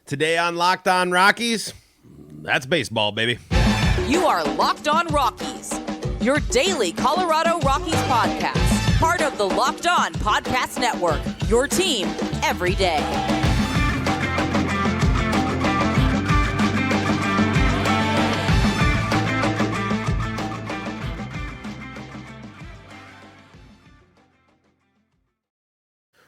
Today on Locked On Rockies, that's baseball, baby. You are Locked On Rockies, your daily Colorado Rockies podcast. Part of the Locked On Podcast Network, your team every day.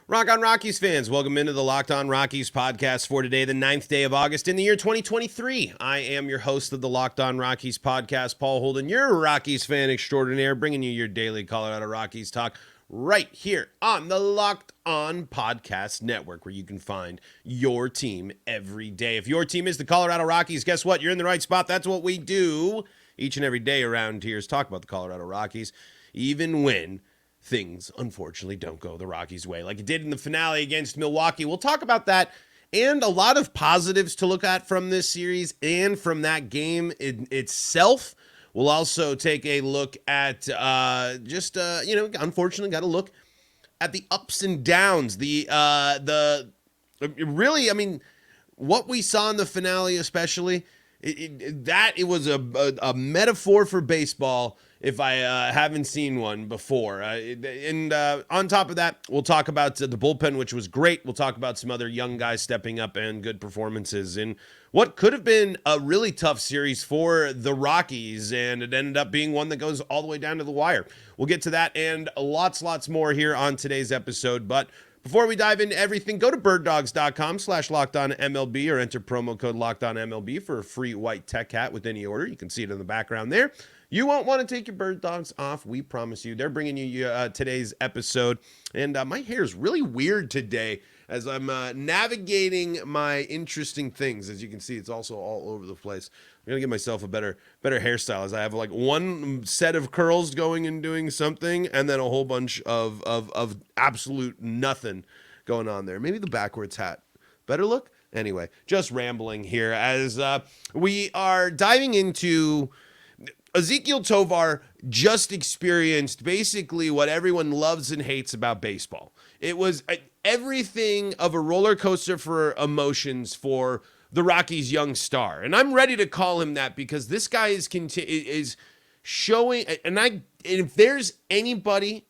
Rock on Rockies fans, welcome into the Locked On Rockies podcast for today, the 9th day of August in the year 2023. I am your host of the Locked On Rockies podcast, Paul Holden, your Rockies fan extraordinaire, bringing you your daily Colorado Rockies talk right here on the Locked On Podcast Network, where you can find your team every day. If your team is the Colorado Rockies, guess what? You're in the right spot. That's what we do each and every day around here is talk about the Colorado Rockies, even when things, unfortunately, don't go the Rockies' way, like it did in the finale against Milwaukee. We'll talk about that and a lot of positives to look at from this series and from that game itself. We'll also take a look at unfortunately, got to look at the ups and downs. What we saw in the finale, especially, it was a metaphor for baseball. If I haven't seen one before. And on top of that, we'll talk about the bullpen, which was great. We'll talk about some other young guys stepping up and good performances in what could have been a really tough series for the Rockies, and it ended up being one that goes all the way down to the wire. We'll get to that and lots more here on today's episode. But before we dive into everything, go to birddogs.com/LockedOnMLB or enter promo code LockedOnMLB for a free white tech hat with any order. You can see it in the background there. You won't want to take your bird dogs off. We promise you. They're bringing you today's episode. And my hair is really weird today as I'm navigating my interesting things. As you can see, it's also all over the place. I'm going to give myself a better hairstyle as I have like one set of curls going and doing something and then a whole bunch of absolute nothing going on there. Maybe the backwards hat. Better look? Anyway, just rambling here as we are diving into Ezequiel Tovar just experienced basically what everyone loves and hates about baseball. It was everything of a roller coaster for emotions for the Rockies' young star. And I'm ready to call him that because this guy is showing, and if there's anybody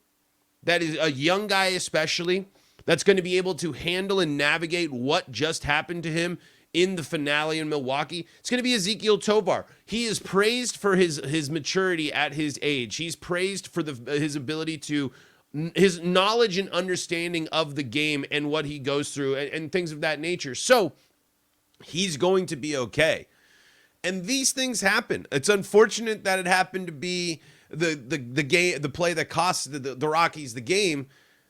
that is a young guy especially that's going to be able to handle and navigate what just happened to him in the finale in Milwaukee, it's going to be Ezequiel Tovar. He is praised for his maturity at his age. He's praised for his ability to, his knowledge and understanding of the game and what he goes through and things of that nature. So he's going to be okay. And these things happen. It's unfortunate that it happened to be the game, the play that cost the Rockies the game,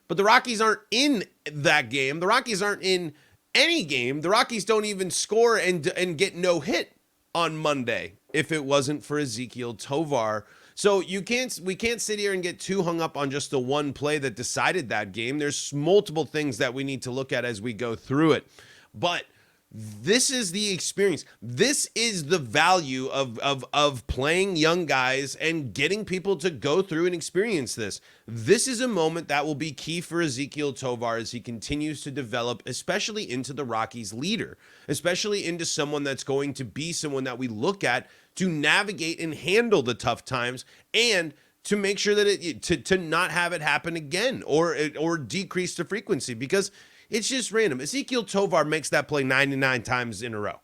but the Rockies aren't in that game. The Rockies aren't in any game. The Rockies don't even score and get no hit on Monday if it wasn't for Ezequiel Tovar. So we can't sit here and get too hung up on just the one play that decided that game. There's multiple things that we need to look at as we go through it. But this is the experience. This is the value of playing young guys and getting people to go through and experience this. This is a moment that will be key for Ezequiel Tovar as he continues to develop, especially into the Rockies leader, especially into someone that's going to be someone that we look at to navigate and handle the tough times and to make sure that to not have it happen again or decrease the frequency, because it's just random. Ezequiel Tovar makes that play 99 times in a row.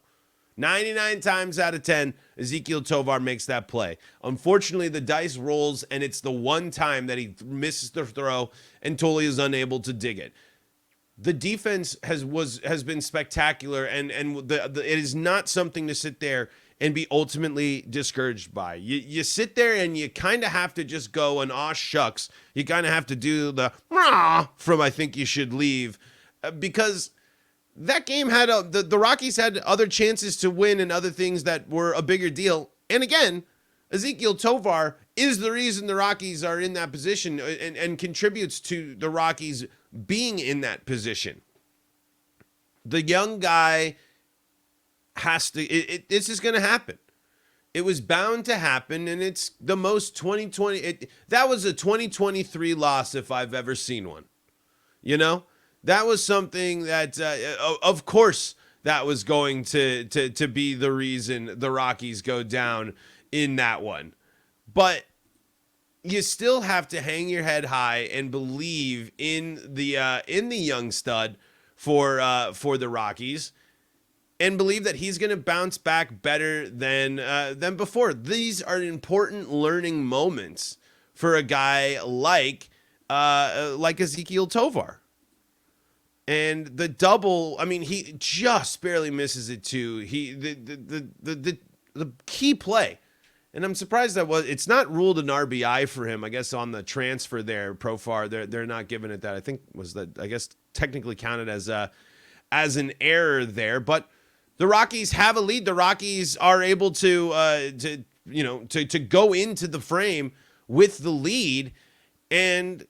99 times out of 10, Ezequiel Tovar makes that play. Unfortunately, the dice rolls, and it's the one time that he misses the throw and totally is unable to dig it. The defense has been spectacular, and it is not something to sit there and be ultimately discouraged by. You sit there and you kind of have to just go and aw shucks. You kind of have to do the rah from I think you should leave. Because that game had the Rockies had other chances to win and other things that were a bigger deal. And again, Ezequiel Tovar is the reason the Rockies are in that position and contributes to the Rockies being in that position. The young guy has to, this is going to happen. It was bound to happen, and it's the most 2020. That was a 2023 loss if I've ever seen one. You know? That was something that, of course, that was going to be the reason the Rockies go down in that one. But you still have to hang your head high and believe in the young stud for the Rockies, and believe that he's going to bounce back better than before. These are important learning moments for a guy like Ezequiel Tovar. And the double, I mean, he just barely misses it too. The key play, and I'm surprised it's not ruled an RBI for him. I guess on the transfer there, Profar, they're not giving it that. I guess technically counted as an error there. But the Rockies have a lead. The Rockies are able to go into the frame with the lead, and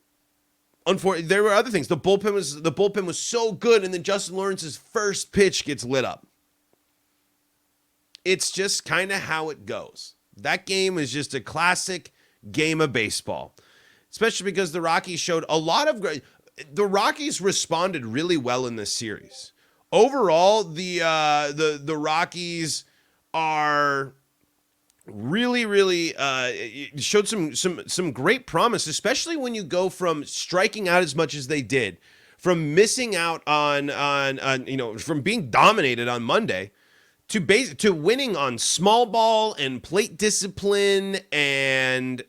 unfortunately, there were other things. The bullpen was so good, and then Justin Lawrence's first pitch gets lit up. It's just kind of how it goes. That game is just a classic game of baseball, especially because the Rockies showed a lot of great. The Rockies responded really well in this series. Overall, the Rockies are really showed some great promise, especially when you go from striking out as much as they did, from missing out on from being dominated on Monday, to winning on small ball and plate discipline and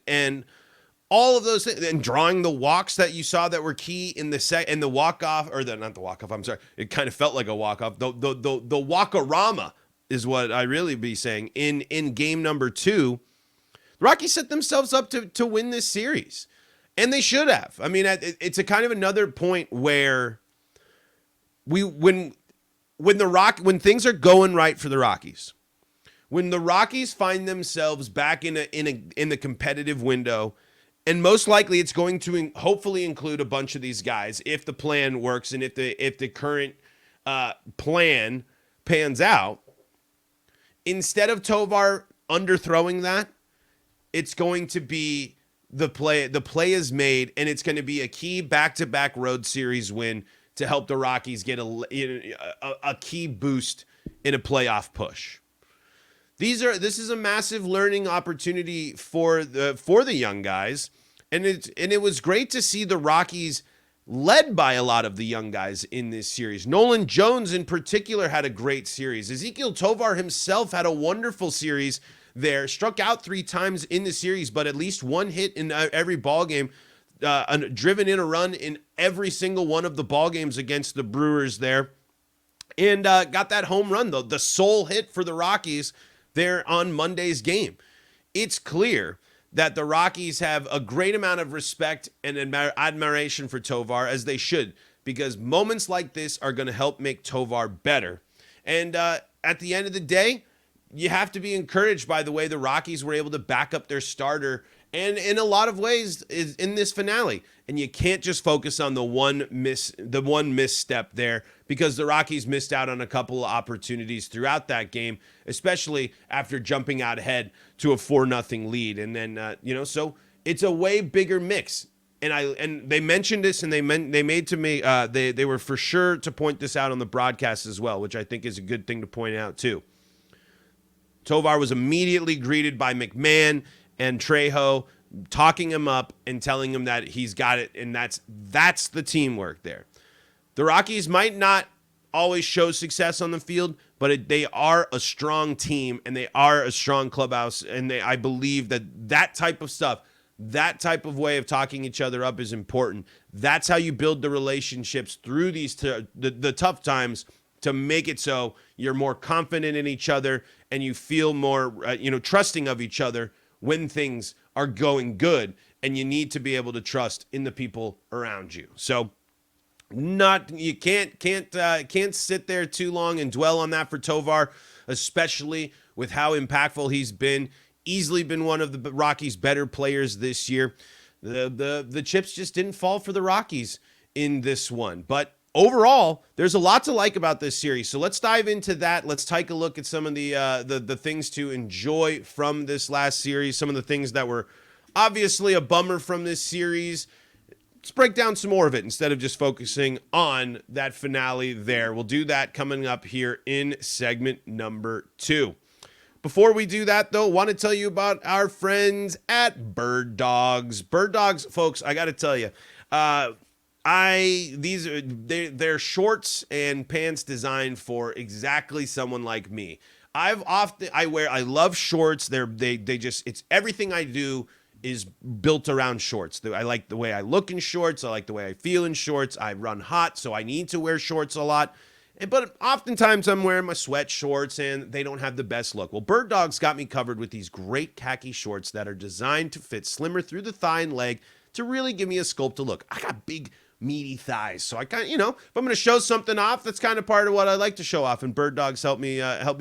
all of those things, and drawing the walks that you saw that were key in the walk-off, or not the walk-off, I'm sorry, it kind of felt like a walk-off, the walk-a-rama is what I really be saying in game number 2. The Rockies set themselves up to win this series, and they should have. I mean, it's a kind of another point where when things are going right for the Rockies, when the Rockies find themselves back in the competitive window, and most likely it's going to hopefully include a bunch of these guys if the plan works and if the current plan pans out. Instead of Tovar underthrowing that, it's going to be the play. The play is made, and it's going to be a key back-to-back road series win to help the Rockies get a key boost in a playoff push. This is a massive learning opportunity for the young guys, and it was great to see the Rockies led by a lot of the young guys in this series. Nolan Jones in particular had a great series. Ezequiel Tovar himself had a wonderful series there, struck out 3 times in the series, but at least 1 hit in every ball game, driven in a run in every single one of the ball games against the Brewers there, and got that home run, the sole hit for the Rockies there on Monday's game. It's clear that the Rockies have a great amount of respect and admiration for Tovar, as they should, because moments like this are going to help make Tovar better. And at the end of the day, you have to be encouraged by the way the Rockies were able to back up their starter, and in a lot of ways is in this finale. And you can't just focus on the one misstep there, because the Rockies missed out on a couple of opportunities throughout that game, especially after jumping out ahead to a 4-0 lead. And then so it's a way bigger mix. And they mentioned this, and they made to me they were for sure to point this out on the broadcast as well, which I think is a good thing to point out too. Tovar was immediately greeted by McMahon and Trejo, talking him up and telling him that he's got it, and that's the teamwork there. The Rockies might not always show success on the field, but they are a strong team, and they are a strong clubhouse, and I believe that type of stuff, that type of way of talking each other up is important. That's how you build the relationships through these the tough times, to make it so you're more confident in each other and you feel more trusting of each other when things are going good, and you need to be able to trust in the people around you. So you can't sit there too long and dwell on that for Tovar, especially with how impactful he's been. Easily been one of the Rockies' better players this year. The chips just didn't fall for the Rockies in this one, but overall, there's a lot to like about this series. So let's dive into that. Let's take a look at some of the things to enjoy from this last series, some of the things that were obviously a bummer from this series, let's break down some more of it instead of just focusing on that finale there. We'll do that coming up here in segment number 2. Before we do that, though, want to tell you about our friends at Bird Dogs. Bird Dogs, folks, I got to tell you, they're shorts and pants designed for exactly someone like me. I love shorts. It's everything I do is built around shorts. I like the way I look in shorts. I like the way I feel in shorts. I run hot, so I need to wear shorts a lot. But oftentimes I'm wearing my sweat shorts and they don't have the best look. Well, Bird Dogs got me covered with these great khaki shorts that are designed to fit slimmer through the thigh and leg to really give me a sculpted look. I got big, meaty thighs, so I kind of, if I'm going to show something off, that's kind of part of what I like to show off, and Bird Dogs help me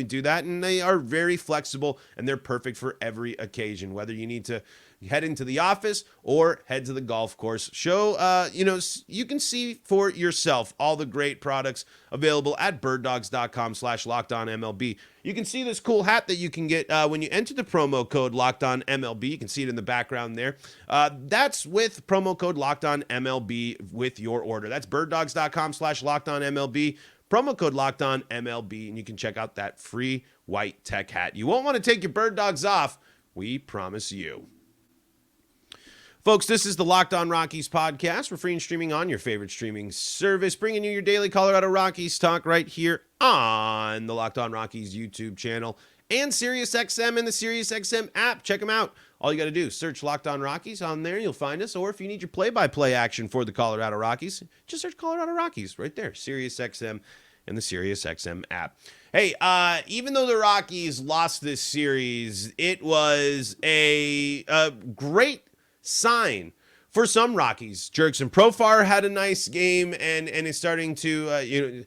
do that, and they are very flexible, and they're perfect for every occasion, whether you need to head into the office or head to the golf course. You can see for yourself all the great products available at birddogs.com/lockedonmlb. You can see this cool hat that you can get when you enter the promo code LockedOnMLB. You can see it in the background there. That's with promo code LockedOnMLB with your order. That's birddogs.com/lockedonmlb. Promo code LockedOnMLB, and you can check out that free white tech hat. You won't want to take your Bird Dogs off. We promise you. Folks, this is the Locked On Rockies podcast. We're free and streaming on your favorite streaming service, bringing you your daily Colorado Rockies talk right here on the Locked On Rockies YouTube channel and SiriusXM and the SiriusXM app. Check them out. All you got to do is search Locked On Rockies. On there, you'll find us. Or if you need your play-by-play action for the Colorado Rockies, just search Colorado Rockies right there, SiriusXM and the SiriusXM app. Hey, even though the Rockies lost this series, it was a great sign for some Rockies. Jurickson Profar had a nice game and is starting to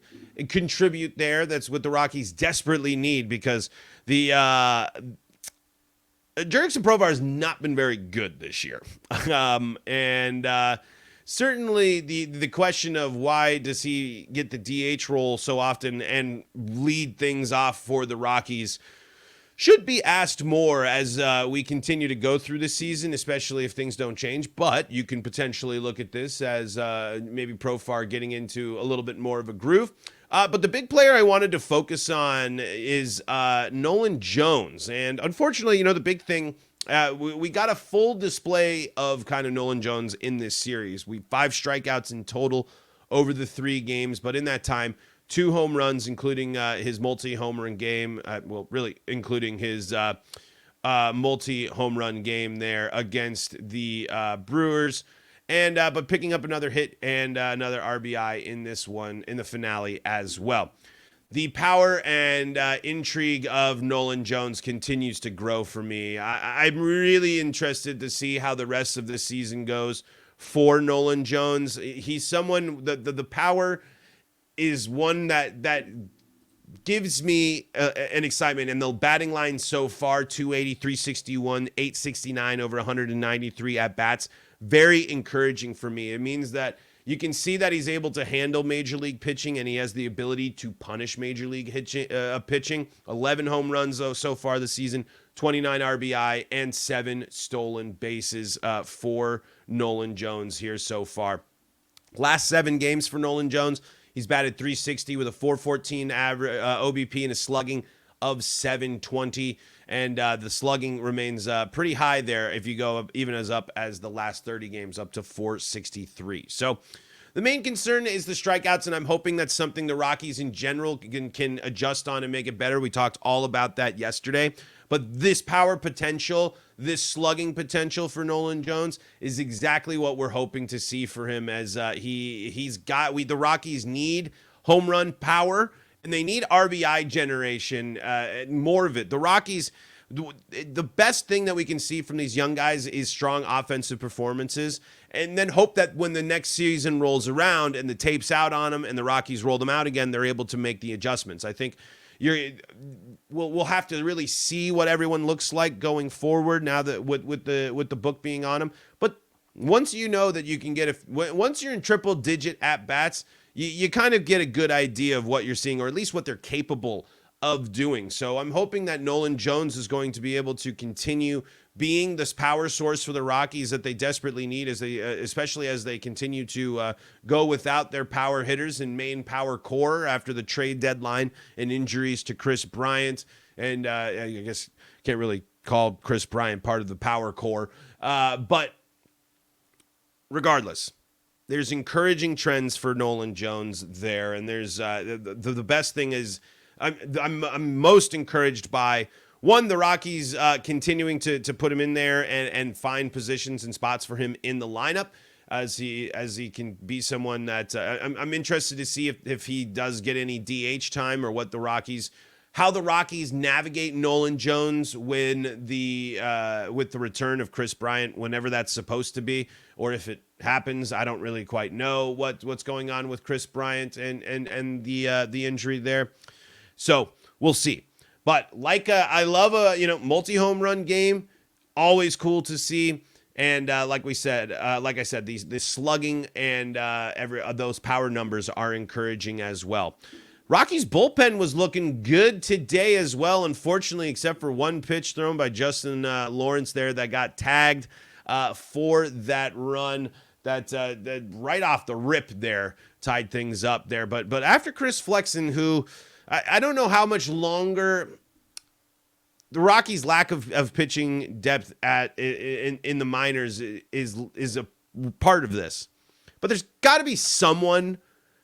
contribute there. That's what the Rockies desperately need, because the Jurickson Profar has not been very good this year. Certainly the question of why does he get the DH role so often and lead things off for the Rockies should be asked more as we continue to go through the season, especially if things don't change. But you can potentially look at this as maybe Profar getting into a little bit more of a groove. But the big player I wanted to focus on is Nolan Jones. And unfortunately, the big thing, we got a full display of kind of Nolan Jones in this series. 5 strikeouts in total over the 3 games. But in that time, 2 home runs, including his multi-home run game. Really including his multi-home run game there against the Brewers. But picking up another hit and another RBI in this one, in the finale as well. The power and intrigue of Nolan Jones continues to grow for me. I'm really interested to see how the rest of the season goes for Nolan Jones. He's someone, the power is one that gives me an excitement. And the batting line so far, 280, 361, 869 over 193 at-bats, very encouraging for me. It means that you can see that he's able to handle major league pitching, and he has the ability to punish major league pitching. 11 home runs, though, so far this season, 29 RBI, and 7 stolen bases for Nolan Jones here so far. Last 7 games for Nolan Jones, he's batted .360 with a .414 average OBP and a slugging of .720. And the slugging remains pretty high there if you go up, even up as the last 30 games, up to .463. So the main concern is the strikeouts, and I'm hoping that's something the Rockies in general can adjust on and make it better. We talked all about that yesterday. But this power potential, this slugging potential for Nolan Jones is exactly what we're hoping to see for him, as the Rockies need home run power, and they need RBI generation, more of it. The Rockies, the best thing that we can see from these young guys is strong offensive performances, and then hope that when the next season rolls around and the tape's out on them and the Rockies roll them out again, they're able to make the adjustments. I think we'll have to really see what everyone looks like going forward now that with the book being on them. But once you know that you can once you're in triple digit at bats, you kind of get a good idea of what you're seeing, or at least what they're capable of doing. So I'm hoping that Nolan Jones is going to be able to continue being this power source for the Rockies that they desperately need, as they, especially as they continue to go without their power hitters and main power core after the trade deadline and injuries to Chris Bryant. And I guess can't really call Chris Bryant part of the power core, but regardless, there's encouraging trends for Nolan Jones there, and there's the best thing is I'm most encouraged by one, the Rockies continuing to put him in there and find positions and spots for him in the lineup as he can be someone that I'm interested to see if he does get any DH time or how the Rockies navigate Nolan Jones when with the return of Chris Bryant, whenever that's supposed to be, or if it happens. I don't really quite know what's going on with Chris Bryant and the injury there. So we'll see. But I love a multi-home run game. Always cool to see. And like I said, the slugging and those power numbers are encouraging as well. Rockies bullpen was looking good today as well, unfortunately, except for one pitch thrown by Justin Lawrence there that got tagged for that run that right off the rip there tied things up there. But after Chris Flexen, who I don't know how much longer the Rockies' lack of pitching depth in the minors is a part of this, but there's got to be someone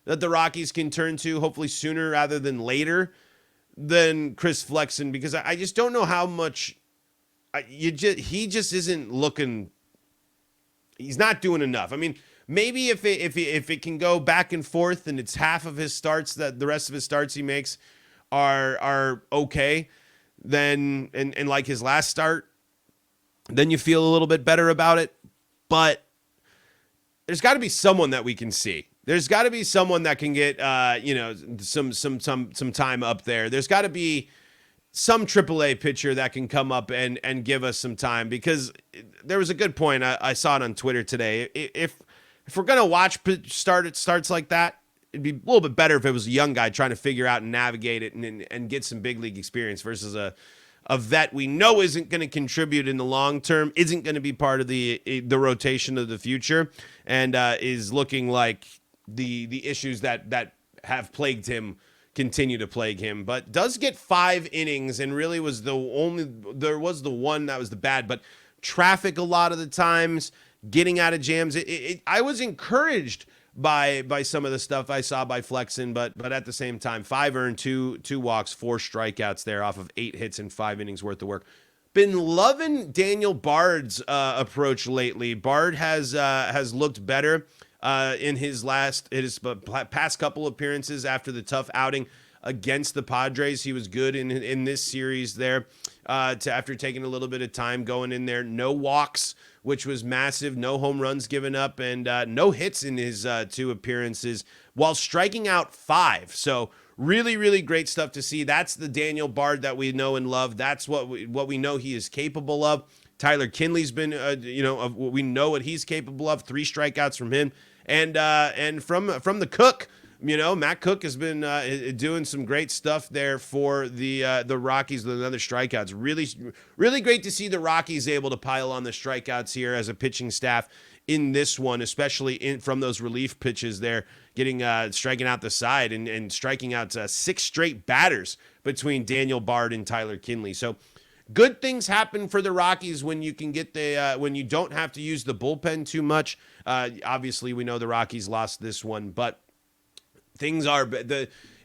that the Rockies can turn to, hopefully sooner rather than later, than Chris Flexen, because I just don't know how much he just isn't looking. He's not doing enough. I mean, maybe if it can go back and forth and it's half of his starts, that the rest of his starts he makes are okay, then and like his last start, then you feel a little bit better about it. But there's got to be someone that we can see. There's got to be someone that can get some time up there. There's got to be some AAA pitcher that can come up and give us some time, because there was a good point. I saw it on Twitter today. If we're going to watch starts like that, it'd be a little bit better if it was a young guy trying to figure out and navigate it and get some big league experience versus a vet we know isn't going to contribute in the long term, isn't going to be part of the rotation of the future, and is looking like the issues that have plagued him continue to plague him, but does get 5 innings and really was the one that was the bad, but traffic a lot of the times, getting out of jams. I was encouraged by some of the stuff I saw by Flexen, but at the same time, 5 earned, 2 walks, 4 strikeouts there off of 8 hits and 5 innings worth of work. Been loving Daniel Bard's approach lately. Bard has looked better in his past couple appearances after the tough outing against the Padres. He was good in this series there after taking a little bit of time going in there. No walks, which was massive. No home runs given up, and no hits in his 2 appearances while striking out 5. So really, really great stuff to see. That's the Daniel Bard that we know and love. That's what we know he is capable of. Tyler Kinley's been, we know what he's capable of. 3 strikeouts from him. And from the Cook, Matt Cook has been doing some great stuff there for the Rockies with another strikeouts. Really, really great to see the Rockies able to pile on the strikeouts here as a pitching staff in this one, especially from those relief pitches there, getting striking out the side and striking out 6 straight batters between Daniel Bard and Tyler Kinley. So good things happen for the Rockies when you can get when you don't have to use the bullpen too much. Obviously, we know the Rockies lost this one, but things are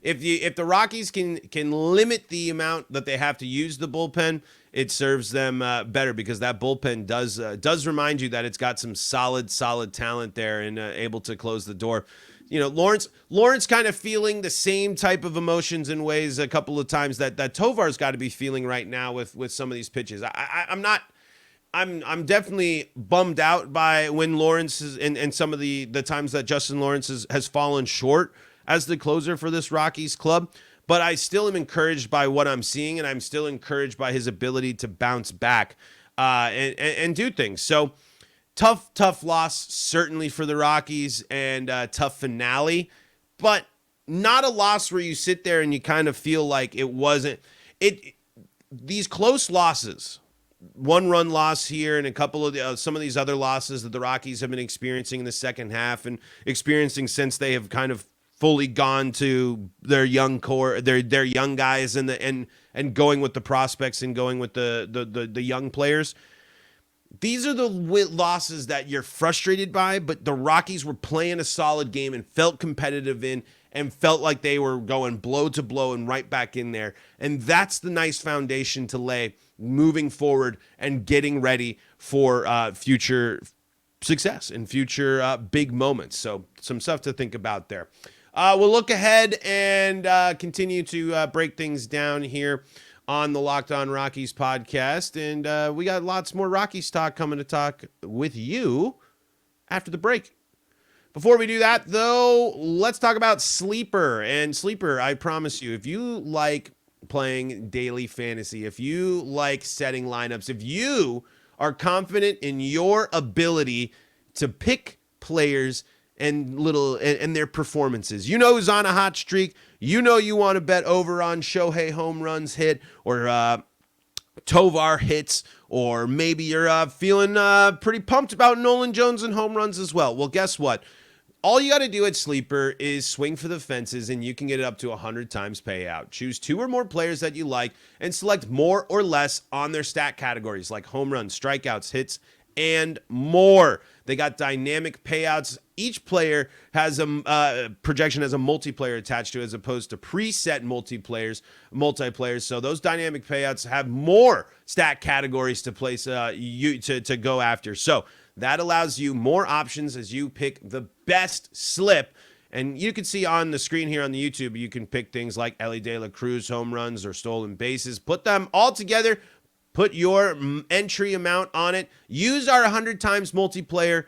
if the Rockies can limit the amount that they have to use the bullpen, it serves them better, because that bullpen does remind you that it's got some solid talent there and able to close the door. Lawrence kind of feeling the same type of emotions in ways a couple of times that Tovar's got to be feeling right now with some of these pitches. I'm definitely bummed out by when Lawrence and some of the times that Justin Lawrence has fallen short as the closer for this Rockies club. But I still am encouraged by what I'm seeing, and I'm still encouraged by his ability to bounce back and do things. So tough loss certainly for the Rockies, and tough finale. But not a loss where you sit there and you kind of feel like it wasn't it. These close losses, 1-run loss here, and a couple of some of these other losses that the Rockies have been experiencing in the second half and experiencing since they have kind of fully gone to their young core, their young guys, and going with the prospects and going with the young players. These are the losses that you're frustrated by, but the Rockies were playing a solid game and felt competitive in and felt like they were going blow to blow and right back in there. And that's the nice foundation to lay moving forward and getting ready for future success and future big moments. So some stuff to think about there. We'll look ahead and continue to break things down here on the Locked On Rockies podcast. And we got lots more Rockies talk coming to talk with you after the break. Before we do that, though, let's talk about Sleeper. And Sleeper, I promise you, if you like playing daily fantasy, if you like setting lineups, if you are confident in your ability to pick players and their performances, you know who's on a hot streak, you know you want to bet over on Shohei home runs hit or Tovar hits, or maybe you're feeling pretty pumped about Nolan Jones and home runs as well. Well, guess what? All you got to do at Sleeper is swing for the fences, and you can get it up to 100 times payout. Choose 2 or more players that you like and select more or less on their stat categories like home runs, strikeouts, hits, and more. They got dynamic payouts. Each player has a projection as a multiplayer attached to it as opposed to preset multiplayers. So those dynamic payouts have more stat categories to place to go after. So that allows you more options as you pick the best slip. And you can see on the screen here on the YouTube, you can pick things like Elly De La Cruz home runs or stolen bases. Put them all together. Put your entry amount on it. Use our 100 times multiplier,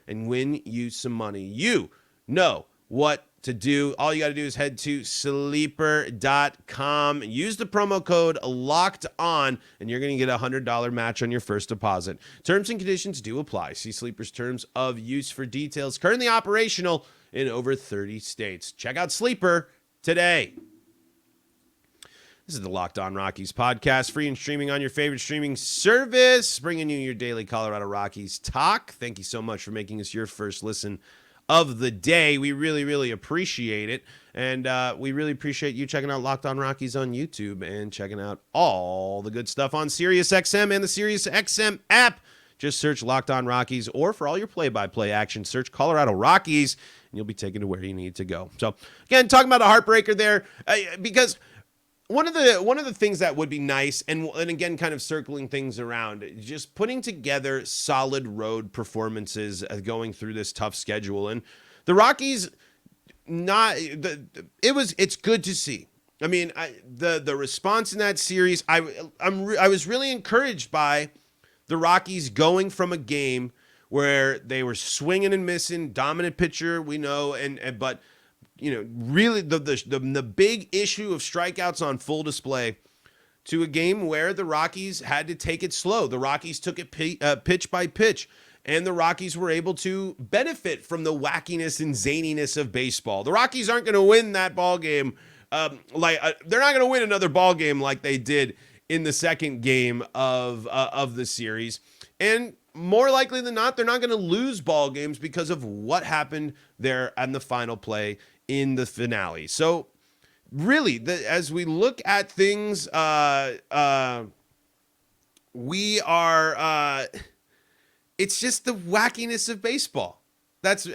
and win you some money. You know what to do. All you got to do is head to sleeper.com. Use the promo code LOCKEDON, and you're going to get a $100 match on your first deposit. Terms and conditions do apply. See Sleeper's terms of use for details. Currently operational in over 30 states. Check out Sleeper today. This is the Locked On Rockies podcast, free and streaming on your favorite streaming service, bringing you your daily Colorado Rockies talk. Thank you so much for making us your first listen of the day. We really, really appreciate it. And we really appreciate you checking out Locked On Rockies on YouTube and checking out all the good stuff on SiriusXM and the SiriusXM app. Just search Locked On Rockies, or for all your play-by-play action, search Colorado Rockies, and you'll be taken to where you need to go. So, again, talking about a heartbreaker there, because one of the things that would be nice, and again, kind of circling things around, just putting together solid road performances going through this tough schedule. And the Rockies, it's good to see. I mean, the response in that series, I was really encouraged by the Rockies going from a game where they were swinging and missing, dominant pitcher, we know, but you know, really the big issue of strikeouts on full display, to a game where the Rockies had to take it slow. The Rockies took it pitch by pitch, and the Rockies were able to benefit from the wackiness and zaniness of baseball. The Rockies aren't going to win that ball game. They're not going to win another ball game like they did in the second game of the series. And more likely than not, they're not going to lose ball games because of what happened there on the final play in the finale. So really, as we look at things, we are, it's just the wackiness of baseball. That's,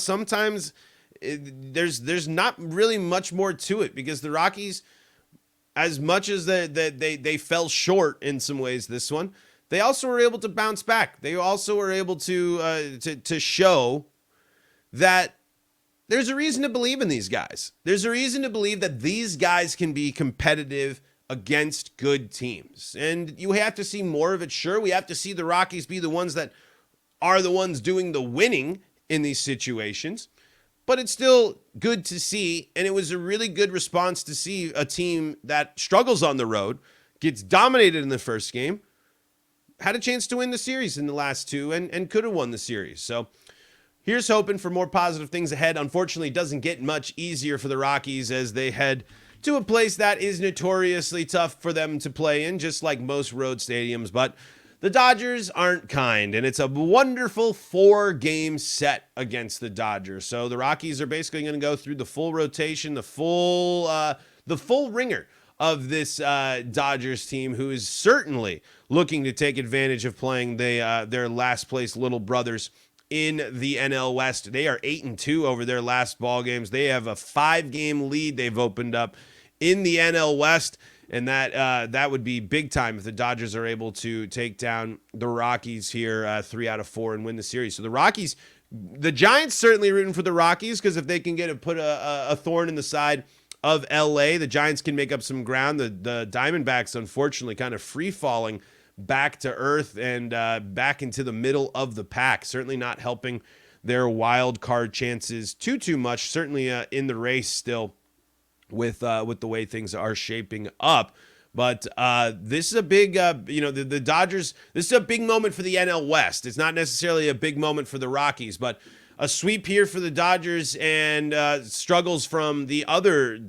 sometimes there's not really much more to it, because the Rockies, as much as they fell short in some ways this one, they also were able to bounce back. They also were able to show that there's a reason to believe in these guys. There's a reason to believe that these guys can be competitive against good teams. And you have to see more of it. Sure, we have to see the Rockies be the ones that are the ones doing the winning in these situations. But it's still good to see, and it was a really good response to see a team that struggles on the road, gets dominated in the first game, had a chance to win the series in the last two, and could have won the series. So Here's hoping for more positive things ahead. Unfortunately, it doesn't get much easier for the Rockies as they head to a place that is notoriously tough for them to play in, just like most road stadiums. But the Dodgers aren't kind, and it's a wonderful 4-game set against the Dodgers. So the Rockies are basically going to go through the full rotation, the full ringer of this Dodgers team, who is certainly looking to take advantage of playing their last place little brothers in the NL West. They are 8-2 over their last ball games. They have a 5-game lead they've opened up in the NL West, and that would be big time if the Dodgers are able to take down the Rockies here 3 out of 4 and win the series. So the Giants certainly rooting for the Rockies, because if they can put a thorn in the side of LA, the Giants can make up some ground. The Diamondbacks, unfortunately, kind of free falling back to earth and back into the middle of the pack. Certainly not helping their wild card chances too much. Certainly in the race still with the way things are shaping up. But this is a big, the Dodgers, this is a big moment for the NL West. It's not necessarily a big moment for the Rockies, but a sweep here for the Dodgers and struggles from the other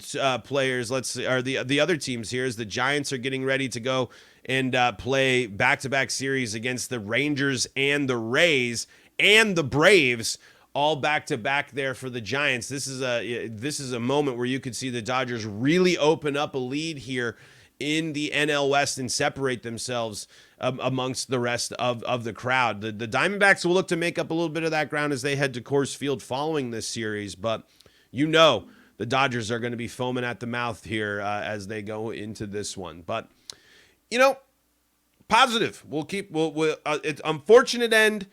players, the other teams here, as the Giants are getting ready to go and play back-to-back series against the Rangers and the Rays and the Braves, all back-to-back there for the Giants. This is a moment where you could see the Dodgers really open up a lead here in the NL West and separate themselves amongst the rest of the crowd. The Diamondbacks will look to make up a little bit of that ground as they head to Coors Field following this series, but the Dodgers are going to be foaming at the mouth here as they go into this one. But positive. It's unfortunate end,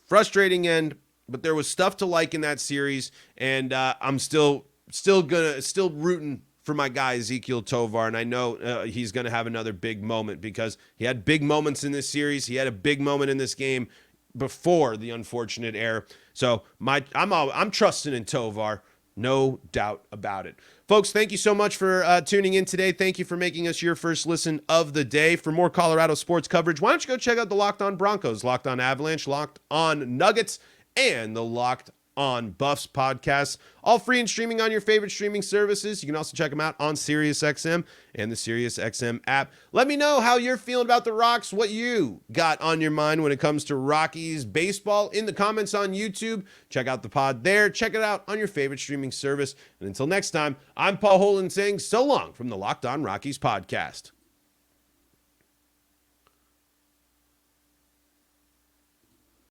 frustrating end, but there was stuff to like in that series, and I'm still rooting for my guy Ezekiel Tovar, and I know he's going to have another big moment, because he had big moments in this series. He had a big moment in this game before the unfortunate error. So I'm trusting in Tovar, no doubt about it. Folks, thank you so much for tuning in today. Thank you for making us your first listen of the day. For more Colorado sports coverage, why don't you go check out the Locked On Broncos, Locked On Avalanche, Locked On Nuggets, and the Locked On Buffs podcasts, all free and streaming on your favorite streaming services. You can also check them out on SiriusXM and the SiriusXM app. Let me know how you're feeling about the Rocks, what you got on your mind when it comes to Rockies baseball in the comments on YouTube. Check out the pod there. Check it out on your favorite streaming service. And until next time, I'm Paul Holen saying so long from the Locked On Rockies podcast.